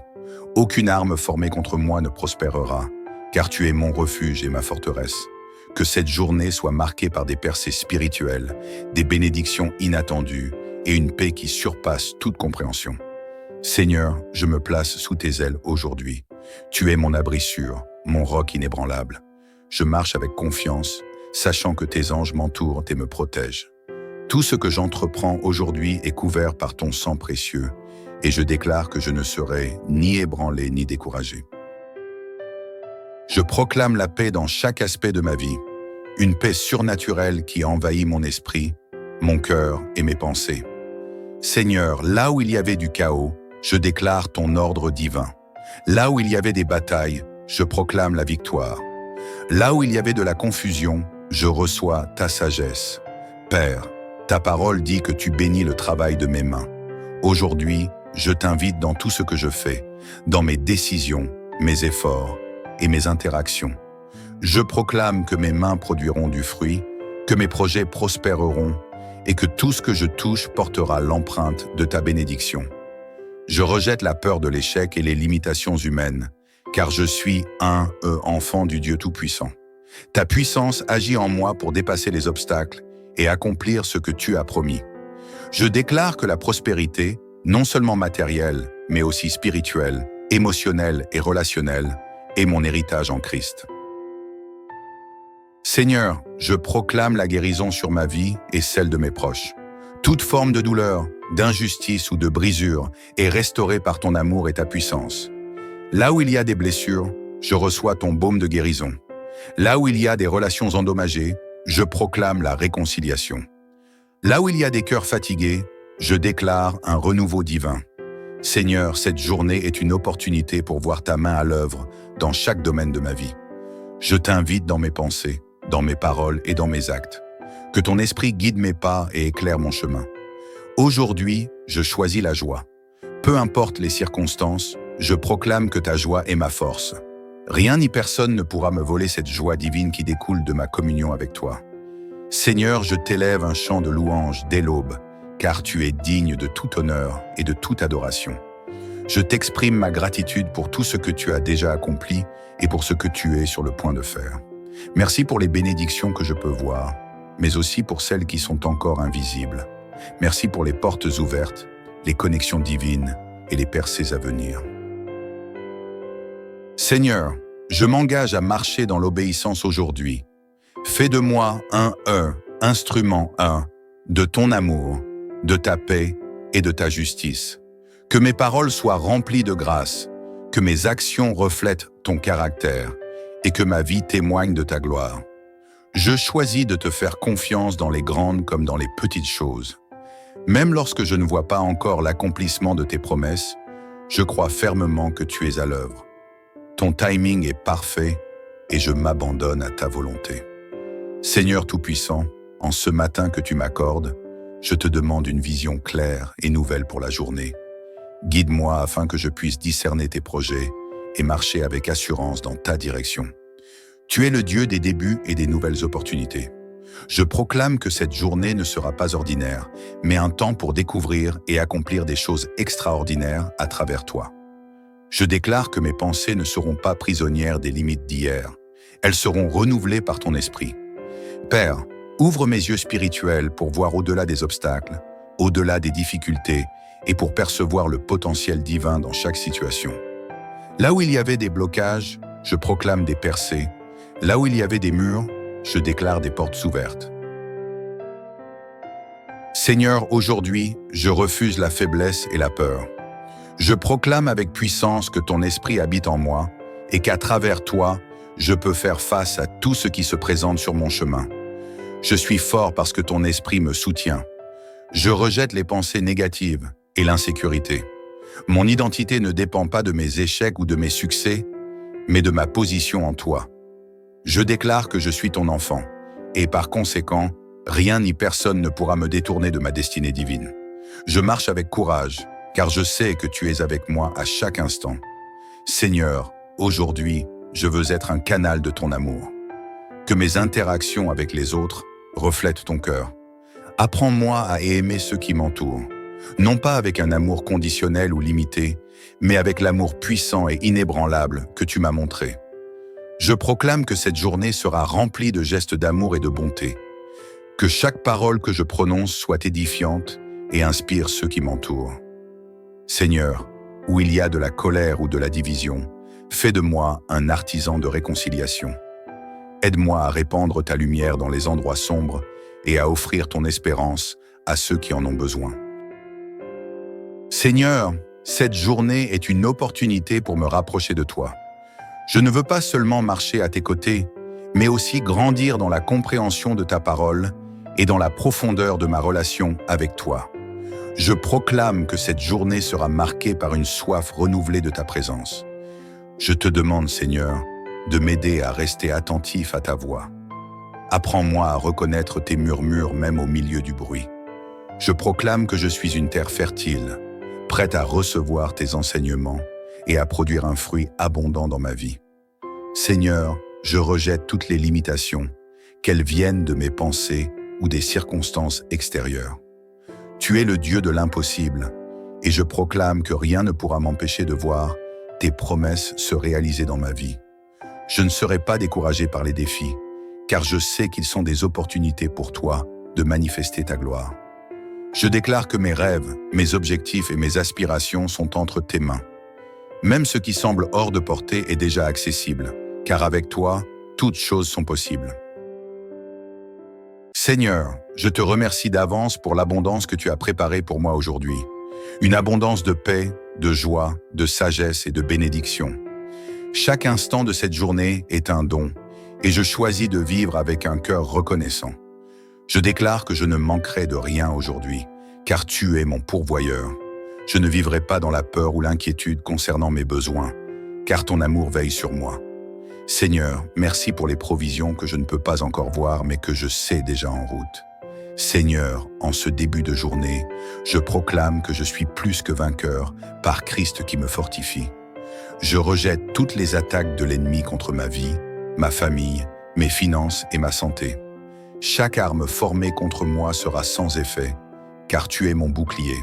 Aucune arme formée contre moi ne prospérera, car tu es mon refuge et ma forteresse. Que cette journée soit marquée par des percées spirituelles, des bénédictions inattendues et une paix qui surpasse toute compréhension. Seigneur, je me place sous tes ailes aujourd'hui. Tu es mon abri sûr, mon roc inébranlable. Je marche avec confiance, sachant que tes anges m'entourent et me protègent. Tout ce que j'entreprends aujourd'hui est couvert par ton sang précieux, et je déclare que je ne serai ni ébranlé ni découragé. Je proclame la paix dans chaque aspect de ma vie, une paix surnaturelle qui envahit mon esprit, mon cœur et mes pensées. Seigneur, là où il y avait du chaos, je déclare ton ordre divin. Là où il y avait des batailles, je proclame la victoire. Là où il y avait de la confusion, je reçois ta sagesse. Père, ta parole dit que tu bénis le travail de mes mains. Aujourd'hui, je t'invite dans tout ce que je fais, dans mes décisions, mes efforts et mes interactions. Je proclame que mes mains produiront du fruit, que mes projets prospéreront et que tout ce que je touche portera l'empreinte de ta bénédiction. Je rejette la peur de l'échec et les limitations humaines, car je suis un enfant du Dieu Tout-Puissant. Ta puissance agit en moi pour dépasser les obstacles et accomplir ce que tu as promis. Je déclare que la prospérité, non seulement matérielle, mais aussi spirituelle, émotionnelle et relationnelle, est mon héritage en Christ. Seigneur, je proclame la guérison sur ma vie et celle de mes proches. Toute forme de douleur, d'injustice ou de brisure est restaurée par ton amour et ta puissance. Là où il y a des blessures, je reçois ton baume de guérison. Là où il y a des relations endommagées, je proclame la réconciliation. Là où il y a des cœurs fatigués, je déclare un renouveau divin. Seigneur, cette journée est une opportunité pour voir ta main à l'œuvre dans chaque domaine de ma vie. Je t'invite dans mes pensées, dans mes paroles et dans mes actes. Que ton esprit guide mes pas et éclaire mon chemin. Aujourd'hui, je choisis la joie. Peu importe les circonstances, je proclame que ta joie est ma force. Rien ni personne ne pourra me voler cette joie divine qui découle de ma communion avec toi. Seigneur, je t'élève un chant de louange dès l'aube, car tu es digne de tout honneur et de toute adoration. Je t'exprime ma gratitude pour tout ce que tu as déjà accompli et pour ce que tu es sur le point de faire. Merci pour les bénédictions que je peux voir, mais aussi pour celles qui sont encore invisibles. Merci pour les portes ouvertes, les connexions divines et les percées à venir. Seigneur, je m'engage à marcher dans l'obéissance aujourd'hui. Fais de moi un instrument de ton amour, de ta paix et de ta justice. Que mes paroles soient remplies de grâce, que mes actions reflètent ton caractère et que ma vie témoigne de ta gloire. Je choisis de te faire confiance dans les grandes comme dans les petites choses. Même lorsque je ne vois pas encore l'accomplissement de tes promesses, je crois fermement que tu es à l'œuvre. Ton timing est parfait et je m'abandonne à ta volonté. Seigneur Tout-Puissant, en ce matin que tu m'accordes, je te demande une vision claire et nouvelle pour la journée. Guide-moi afin que je puisse discerner tes projets et marcher avec assurance dans ta direction. Tu es le Dieu des débuts et des nouvelles opportunités. Je proclame que cette journée ne sera pas ordinaire, mais un temps pour découvrir et accomplir des choses extraordinaires à travers toi. Je déclare que mes pensées ne seront pas prisonnières des limites d'hier. Elles seront renouvelées par ton esprit. Père, ouvre mes yeux spirituels pour voir au-delà des obstacles, au-delà des difficultés et pour percevoir le potentiel divin dans chaque situation. Là où il y avait des blocages, je proclame des percées. Là où il y avait des murs, je déclare des portes ouvertes. Seigneur, aujourd'hui, je refuse la faiblesse et la peur. Je proclame avec puissance que ton esprit habite en moi et qu'à travers toi, je peux faire face à tout ce qui se présente sur mon chemin. Je suis fort parce que ton esprit me soutient. Je rejette les pensées négatives et l'insécurité. Mon identité ne dépend pas de mes échecs ou de mes succès, mais de ma position en toi. Je déclare que je suis ton enfant, et par conséquent, rien ni personne ne pourra me détourner de ma destinée divine. Je marche avec courage, car je sais que tu es avec moi à chaque instant. Seigneur, aujourd'hui, je veux être un canal de ton amour. Que mes interactions avec les autres reflètent ton cœur. Apprends-moi à aimer ceux qui m'entourent, non pas avec un amour conditionnel ou limité, mais avec l'amour puissant et inébranlable que tu m'as montré. Je proclame que cette journée sera remplie de gestes d'amour et de bonté. Que chaque parole que je prononce soit édifiante et inspire ceux qui m'entourent. Seigneur, où il y a de la colère ou de la division, fais de moi un artisan de réconciliation. Aide-moi à répandre ta lumière dans les endroits sombres et à offrir ton espérance à ceux qui en ont besoin. Seigneur, cette journée est une opportunité pour me rapprocher de toi. Je ne veux pas seulement marcher à tes côtés, mais aussi grandir dans la compréhension de ta parole et dans la profondeur de ma relation avec toi. Je proclame que cette journée sera marquée par une soif renouvelée de ta présence. Je te demande, Seigneur, de m'aider à rester attentif à ta voix. Apprends-moi à reconnaître tes murmures même au milieu du bruit. Je proclame que je suis une terre fertile, prête à recevoir tes enseignements et à produire un fruit abondant dans ma vie. Seigneur, je rejette toutes les limitations, qu'elles viennent de mes pensées ou des circonstances extérieures. Tu es le Dieu de l'impossible, et je proclame que rien ne pourra m'empêcher de voir tes promesses se réaliser dans ma vie. Je ne serai pas découragé par les défis, car je sais qu'ils sont des opportunités pour toi de manifester ta gloire. Je déclare que mes rêves, mes objectifs et mes aspirations sont entre tes mains. Même ce qui semble hors de portée est déjà accessible, car avec toi, toutes choses sont possibles. Seigneur, je te remercie d'avance pour l'abondance que tu as préparée pour moi aujourd'hui. Une abondance de paix, de joie, de sagesse et de bénédiction. Chaque instant de cette journée est un don, et je choisis de vivre avec un cœur reconnaissant. Je déclare que je ne manquerai de rien aujourd'hui, car tu es mon pourvoyeur. Je ne vivrai pas dans la peur ou l'inquiétude concernant mes besoins, car ton amour veille sur moi. Seigneur, merci pour les provisions que je ne peux pas encore voir, mais que je sais déjà en route. Seigneur, en ce début de journée, je proclame que je suis plus que vainqueur par Christ qui me fortifie. Je rejette toutes les attaques de l'ennemi contre ma vie, ma famille, mes finances et ma santé. Chaque arme formée contre moi sera sans effet, car tu es mon bouclier.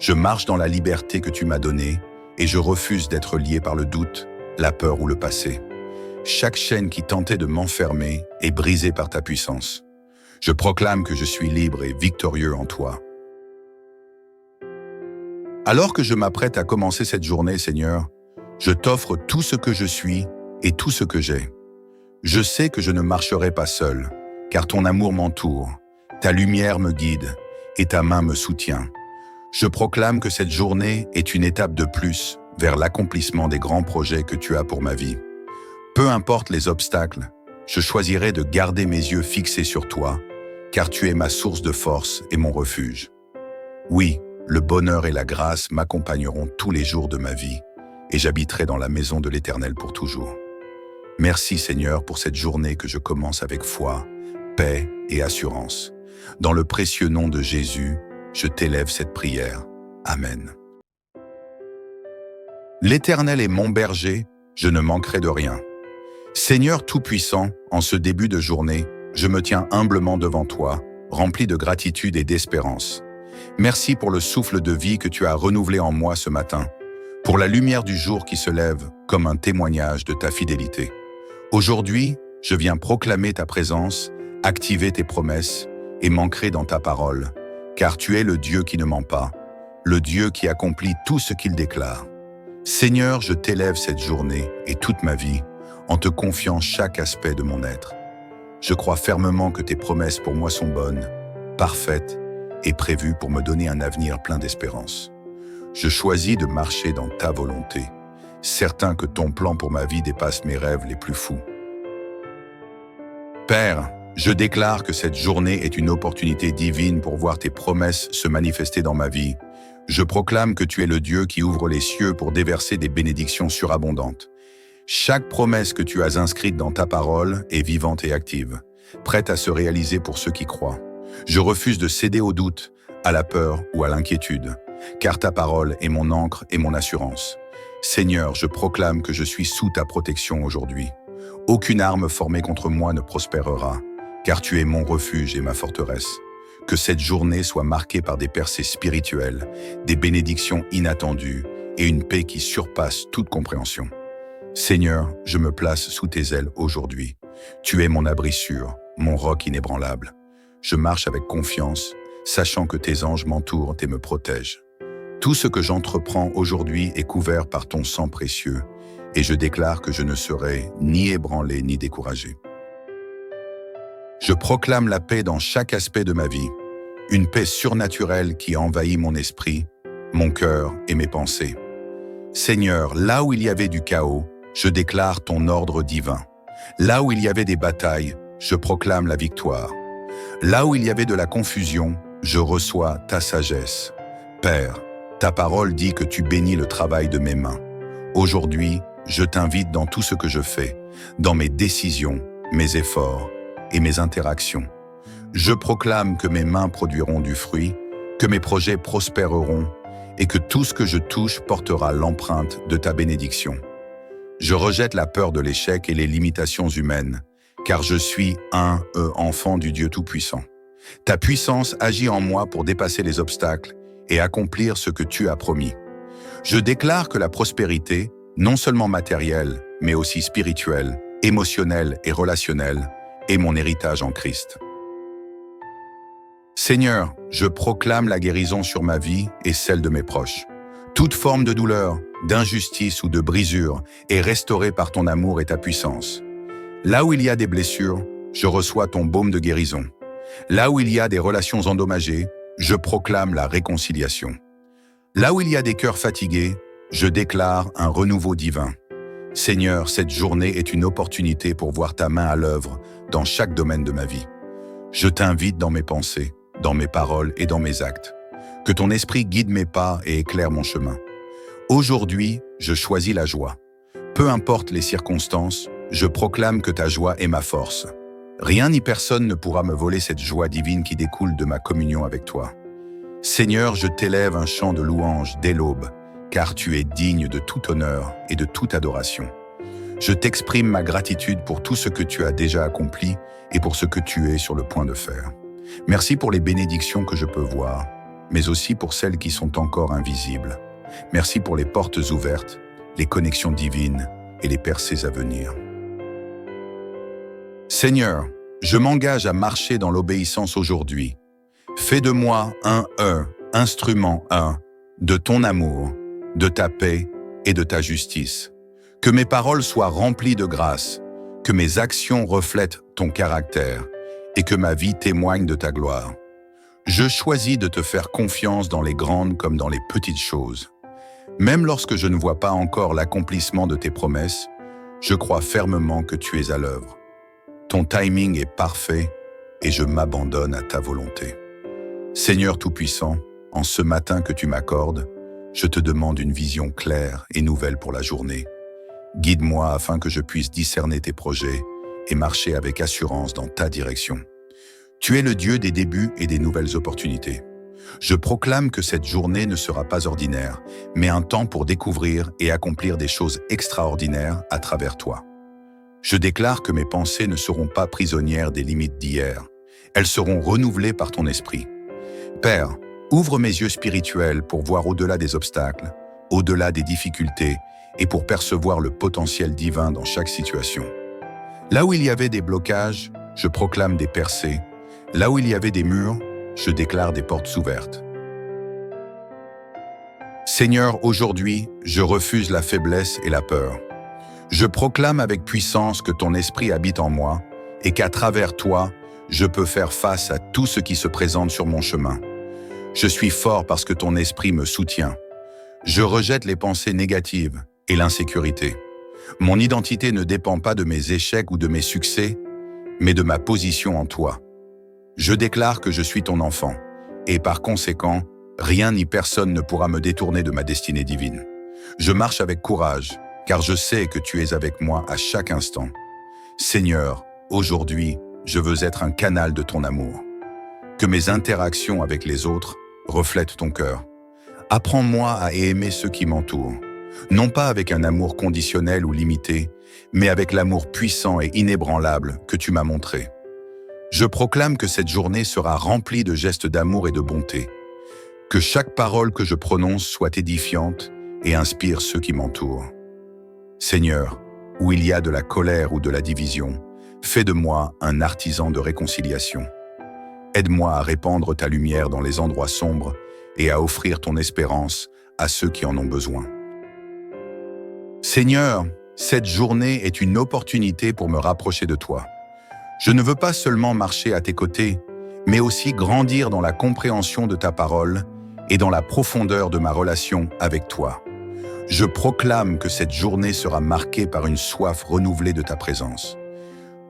Je marche dans la liberté que tu m'as donnée et je refuse d'être lié par le doute, la peur ou le passé. Chaque chaîne qui tentait de m'enfermer est brisée par ta puissance. Je proclame que je suis libre et victorieux en toi. Alors que je m'apprête à commencer cette journée, Seigneur, je t'offre tout ce que je suis et tout ce que j'ai. Je sais que je ne marcherai pas seul, car ton amour m'entoure, ta lumière me guide et ta main me soutient. Je proclame que cette journée est une étape de plus vers l'accomplissement des grands projets que tu as pour ma vie. Peu importe les obstacles, je choisirai de garder mes yeux fixés sur toi, car tu es ma source de force et mon refuge. Oui, le bonheur et la grâce m'accompagneront tous les jours de ma vie, et j'habiterai dans la maison de l'Éternel pour toujours. Merci Seigneur pour cette journée que je commence avec foi, paix et assurance. Dans le précieux nom de Jésus, je t'élève cette prière. Amen. L'Éternel est mon berger, je ne manquerai de rien. Seigneur Tout-Puissant, en ce début de journée, je me tiens humblement devant toi, rempli de gratitude et d'espérance. Merci pour le souffle de vie que tu as renouvelé en moi ce matin, pour la lumière du jour qui se lève comme un témoignage de ta fidélité. Aujourd'hui, je viens proclamer ta présence, activer tes promesses et m'ancrer dans ta parole, car tu es le Dieu qui ne ment pas, le Dieu qui accomplit tout ce qu'il déclare. Seigneur, je t'élève cette journée et toute ma vie, en te confiant chaque aspect de mon être. Je crois fermement que tes promesses pour moi sont bonnes, parfaites et prévues pour me donner un avenir plein d'espérance. Je choisis de marcher dans ta volonté, certain que ton plan pour ma vie dépasse mes rêves les plus fous. Père, je déclare que cette journée est une opportunité divine pour voir tes promesses se manifester dans ma vie. Je proclame que tu es le Dieu qui ouvre les cieux pour déverser des bénédictions surabondantes. Chaque promesse que tu as inscrite dans ta parole est vivante et active, prête à se réaliser pour ceux qui croient. Je refuse de céder au doute, à la peur ou à l'inquiétude, car ta parole est mon ancre et mon assurance. Seigneur, je proclame que je suis sous ta protection aujourd'hui. Aucune arme formée contre moi ne prospérera, car tu es mon refuge et ma forteresse. Que cette journée soit marquée par des percées spirituelles, des bénédictions inattendues et une paix qui surpasse toute compréhension. Seigneur, je me place sous tes ailes aujourd'hui. Tu es mon abri sûr, mon roc inébranlable. Je marche avec confiance, sachant que tes anges m'entourent et me protègent. Tout ce que j'entreprends aujourd'hui est couvert par ton sang précieux, et je déclare que je ne serai ni ébranlé ni découragé. Je proclame la paix dans chaque aspect de ma vie, une paix surnaturelle qui envahit mon esprit, mon cœur et mes pensées. Seigneur, là où il y avait du chaos, je déclare ton ordre divin. Là où il y avait des batailles, je proclame la victoire. Là où il y avait de la confusion, je reçois ta sagesse. Père, ta parole dit que tu bénis le travail de mes mains. Aujourd'hui, je t'invite dans tout ce que je fais, dans mes décisions, mes efforts et mes interactions. Je proclame que mes mains produiront du fruit, que mes projets prospéreront et que tout ce que je touche portera l'empreinte de ta bénédiction. Je rejette la peur de l'échec et les limitations humaines, car je suis un enfant du Dieu Tout-Puissant. Ta puissance agit en moi pour dépasser les obstacles et accomplir ce que tu as promis. Je déclare que la prospérité, non seulement matérielle, mais aussi spirituelle, émotionnelle et relationnelle, est mon héritage en Christ. Seigneur, je proclame la guérison sur ma vie et celle de mes proches. Toute forme de douleur, d'injustice ou de brisure est restaurée par ton amour et ta puissance. Là où il y a des blessures, je reçois ton baume de guérison. Là où il y a des relations endommagées, je proclame la réconciliation. Là où il y a des cœurs fatigués, je déclare un renouveau divin. Seigneur, cette journée est une opportunité pour voir ta main à l'œuvre dans chaque domaine de ma vie. Je t'invite dans mes pensées, dans mes paroles et dans mes actes. Que ton esprit guide mes pas et éclaire mon chemin. Aujourd'hui, je choisis la joie. Peu importe les circonstances, je proclame que ta joie est ma force. Rien ni personne ne pourra me voler cette joie divine qui découle de ma communion avec toi. Seigneur, je t'élève un chant de louange dès l'aube, car tu es digne de tout honneur et de toute adoration. Je t'exprime ma gratitude pour tout ce que tu as déjà accompli et pour ce que tu es sur le point de faire. Merci pour les bénédictions que je peux voir, mais aussi pour celles qui sont encore invisibles. Merci pour les portes ouvertes, les connexions divines et les percées à venir. Seigneur, je m'engage à marcher dans l'obéissance aujourd'hui. Fais de moi un instrument de ton amour, de ta paix et de ta justice. Que mes paroles soient remplies de grâce, que mes actions reflètent ton caractère et que ma vie témoigne de ta gloire. Je choisis de te faire confiance dans les grandes comme dans les petites choses. Même lorsque je ne vois pas encore l'accomplissement de tes promesses, je crois fermement que tu es à l'œuvre. Ton timing est parfait et je m'abandonne à ta volonté. Seigneur Tout-Puissant, en ce matin que tu m'accordes, je te demande une vision claire et nouvelle pour la journée. Guide-moi afin que je puisse discerner tes projets et marcher avec assurance dans ta direction. Tu es le Dieu des débuts et des nouvelles opportunités. Je proclame que cette journée ne sera pas ordinaire, mais un temps pour découvrir et accomplir des choses extraordinaires à travers toi. Je déclare que mes pensées ne seront pas prisonnières des limites d'hier. Elles seront renouvelées par ton esprit. Père, ouvre mes yeux spirituels pour voir au-delà des obstacles, au-delà des difficultés et pour percevoir le potentiel divin dans chaque situation. Là où il y avait des blocages, je proclame des percées. Là où il y avait des murs, je déclare des portes ouvertes. Seigneur, aujourd'hui, je refuse la faiblesse et la peur. Je proclame avec puissance que ton esprit habite en moi et qu'à travers toi, je peux faire face à tout ce qui se présente sur mon chemin. Je suis fort parce que ton esprit me soutient. Je rejette les pensées négatives et l'insécurité. Mon identité ne dépend pas de mes échecs ou de mes succès, mais de ma position en toi. Je déclare que je suis ton enfant, et par conséquent, rien ni personne ne pourra me détourner de ma destinée divine. Je marche avec courage, car je sais que tu es avec moi à chaque instant. Seigneur, aujourd'hui, je veux être un canal de ton amour. Que mes interactions avec les autres reflètent ton cœur. Apprends-moi à aimer ceux qui m'entourent, non pas avec un amour conditionnel ou limité, mais avec l'amour puissant et inébranlable que tu m'as montré. Je proclame que cette journée sera remplie de gestes d'amour et de bonté. Que chaque parole que je prononce soit édifiante et inspire ceux qui m'entourent. Seigneur, où il y a de la colère ou de la division, fais de moi un artisan de réconciliation. Aide-moi à répandre ta lumière dans les endroits sombres et à offrir ton espérance à ceux qui en ont besoin. Seigneur, cette journée est une opportunité pour me rapprocher de toi. Je ne veux pas seulement marcher à tes côtés, mais aussi grandir dans la compréhension de ta parole et dans la profondeur de ma relation avec toi. Je proclame que cette journée sera marquée par une soif renouvelée de ta présence.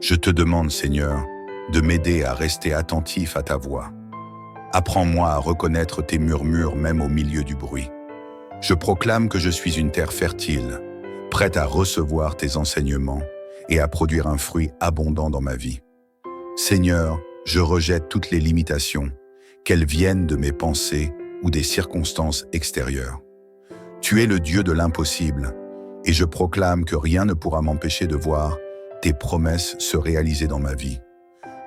Je te demande, Seigneur, de m'aider à rester attentif à ta voix. Apprends-moi à reconnaître tes murmures même au milieu du bruit. Je proclame que je suis une terre fertile, prête à recevoir tes enseignements et à produire un fruit abondant dans ma vie. Seigneur, je rejette toutes les limitations, qu'elles viennent de mes pensées ou des circonstances extérieures. Tu es le Dieu de l'impossible, et je proclame que rien ne pourra m'empêcher de voir tes promesses se réaliser dans ma vie.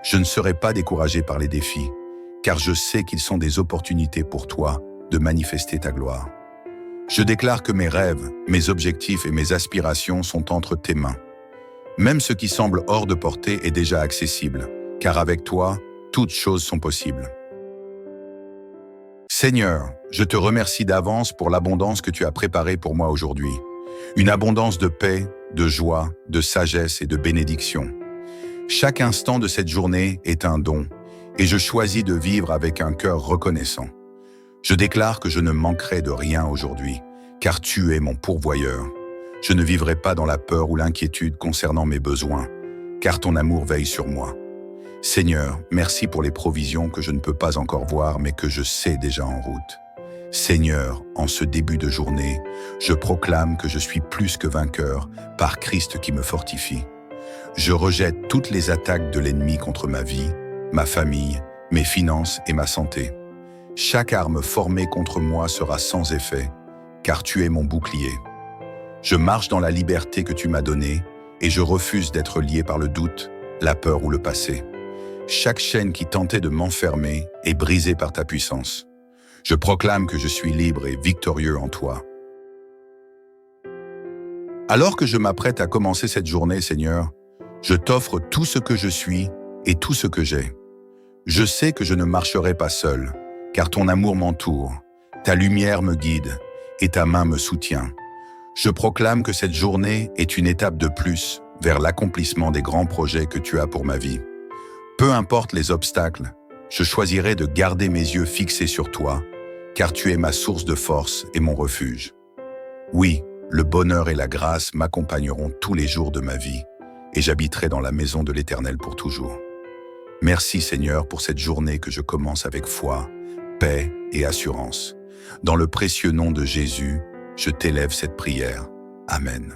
Je ne serai pas découragé par les défis, car je sais qu'ils sont des opportunités pour toi de manifester ta gloire. Je déclare que mes rêves, mes objectifs et mes aspirations sont entre tes mains. Même ce qui semble hors de portée est déjà accessible, car avec toi, toutes choses sont possibles. Seigneur, je te remercie d'avance pour l'abondance que tu as préparée pour moi aujourd'hui. Une abondance de paix, de joie, de sagesse et de bénédiction. Chaque instant de cette journée est un don, et je choisis de vivre avec un cœur reconnaissant. Je déclare que je ne manquerai de rien aujourd'hui, car tu es mon pourvoyeur. Je ne vivrai pas dans la peur ou l'inquiétude concernant mes besoins, car ton amour veille sur moi. Seigneur, merci pour les provisions que je ne peux pas encore voir, mais que je sais déjà en route. Seigneur, en ce début de journée, je proclame que je suis plus que vainqueur par Christ qui me fortifie. Je rejette toutes les attaques de l'ennemi contre ma vie, ma famille, mes finances et ma santé. Chaque arme formée contre moi sera sans effet, car tu es mon bouclier. Je marche dans la liberté que tu m'as donnée et je refuse d'être lié par le doute, la peur ou le passé. Chaque chaîne qui tentait de m'enfermer est brisée par ta puissance. Je proclame que je suis libre et victorieux en toi. Alors que je m'apprête à commencer cette journée, Seigneur, je t'offre tout ce que je suis et tout ce que j'ai. Je sais que je ne marcherai pas seul, car ton amour m'entoure, ta lumière me guide et ta main me soutient. Je proclame que cette journée est une étape de plus vers l'accomplissement des grands projets que tu as pour ma vie. Peu importe les obstacles, je choisirai de garder mes yeux fixés sur toi, car tu es ma source de force et mon refuge. Oui, le bonheur et la grâce m'accompagneront tous les jours de ma vie, et j'habiterai dans la maison de l'Éternel pour toujours. Merci Seigneur pour cette journée que je commence avec foi, paix et assurance. Dans le précieux nom de Jésus, je t'élève cette prière. Amen.